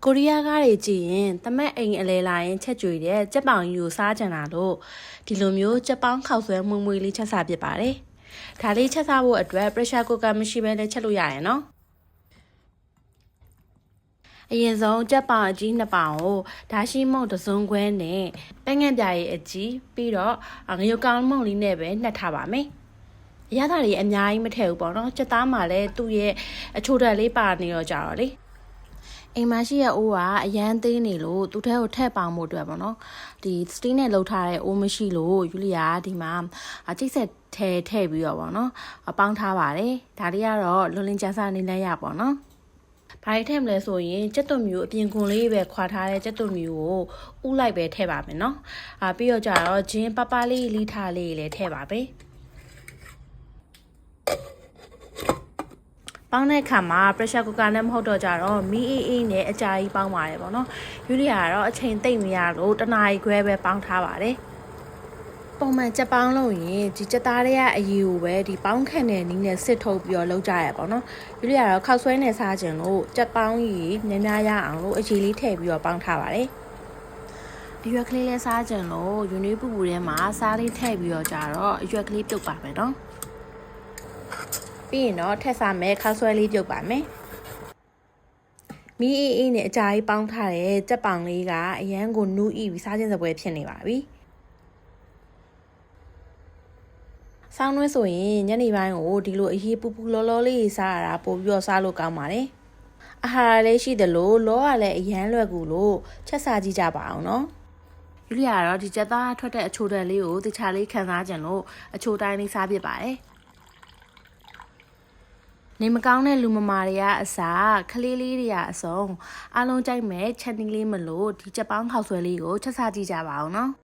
ကိုရီးယားကားတွေကြည့်ရင်တမက်အိမ်အလဲလာရင်ချက်ကြွေတဲ့ကြက်ပောင်ကြီးကိုစားကြတာလို့ဒီလိုမျိုးကြက်ပေါင်းခောက်ဆွဲမှုန့်မွေးလေးချက်စားဖြစ်ပါတယ်။ဒါလေးချက်စားဖို့အတွက် pressure cooker မရှိဘဲနဲ့ချက်လို့ရရင်နော်။အရင်ဆုံးကြက်ပောင်အကြီး2ပောင်ကိုဒါရှိမုန့်တစ်စုံခွဲနဲ့ပဲငန့်ပြားရဲ့အကြီးပြီးတော့ငရုတ်ကောင်းမုန့်လေးနဲ့ပဲနှက်ထားပါမယ်။အရသာတွေအများကြီးမထည့်ဘူးပေါ့နော်။ကြက်သားမှာလည်းသူ့ရဲ့အချိုဓာတ်လေးပါနေတော့ကြတော့လေ။အိမ်မရှိရဲ့အိုးကအရန်သေးနေလို့သူ့ထဲကိုထည့်ပေါင်မှုအတွက်ပေါ့နော်ဒီစတီးနဲ့လှုပ်ထားတဲ့အိုးမရှိလို့ယူလီယာဒီမှာချိတ်ဆက်ထည့်ပြီးတော့ပေါ့နော်ပေါင်းထားပါတယ်ဒါလေးကတော့လွန်လင်းကြမ်းစားနေလဲရပေါ့နော်ဘာထည့်မလဲဆိုရင်ကြက်သွန်မျိုးအပြင်ခွန်လေးပဲခွာထားတဲ့ကြက်သွန်မျိုးကိုဥလိုက်ပဲထည့်ပါမယ်နော်ပြီးတော့ကြတော့ဂျင်းပပလေးလီထားလေးလည်းထည့်ပါပဲပေါင်းတဲ့ခါမှာ pressure cooker နဲ့မဟုတ်တော့ကြတော့မီးအေးနဲ့အကြာကြီးပေါင်းပါတယ်ပေါ့နော်ယူလီယာကတော့အချိန်သိမ့်မရလို့တနားရီခွဲပဲပေါင်းထားပါတယ်ပုံမှန်ကြက်ပေါင်းလို့ရင်ဒီကြက်သားတွေကအရည်ကိုပဲဒီပေါင်းခန့်တဲ့နည်းနဲ့စစ်ထုတ်ပြီးတော့လုပ်ကြရပေါ့နော်ယူလီယာကတော့ခောက်ဆွဲနဲ့စားခြင်းလို့ကြက်ပေါင်းကြီးများများရအောင်လို့အရည်လေးထည့်ပြီးတော့ပေါင်းထားပါတယ်အရွက်ကလေးလေးစားခြင်းလို့ယူနီပူပူထဲမှာစားလေးထည့်ပြီးတော့ကြတော့အရွက်ကလေးပြုတ်ပါမယ်နော်ပြီးရင်တော့ထက်စားမယ်ခောက်ဆွဲလေးပြုတ်ပါမယ်မီးအေးနဲ့အကြာကြီးပေါင်းထားတဲ့ကြက်ပောင်လေးကအရန်ကိုနူးပြီးစားခြင်းစပွဲဖြစ်နေပါပြီဆောင်းနှွှဲဆိုရင်ညနေပိုင်းကိုဒီလိုအရေးပူပူလောလောလေးစားရတာပို့ပြီးတော့စားလို့ကောင်းပါတယ်အာဟာရလေးရှိတယ်လို့လောကလည်းအရန်လွယ်ကူလို့ချက်စားကြည့်ကြပါအောင်နော်ယူလီယာတော့ဒီကြက်သားထွက်တဲ့အချိုဓာတ်လေးကိုတခြားလေးခံစားကြလို့အချိုတိုင်းလေးစားပြပါတယ်နေမကောင်းတဲ့လူမမာတွေကအစားခလေးလေးတွေကအစုံအားလုံးကြိုက်မဲ့ချက်နီးလေးမလို့ဒီကြက်ပေါင်းခောက်ဆွဲလေးကိုချက်စားကြည့်ကြပါအောင်နော်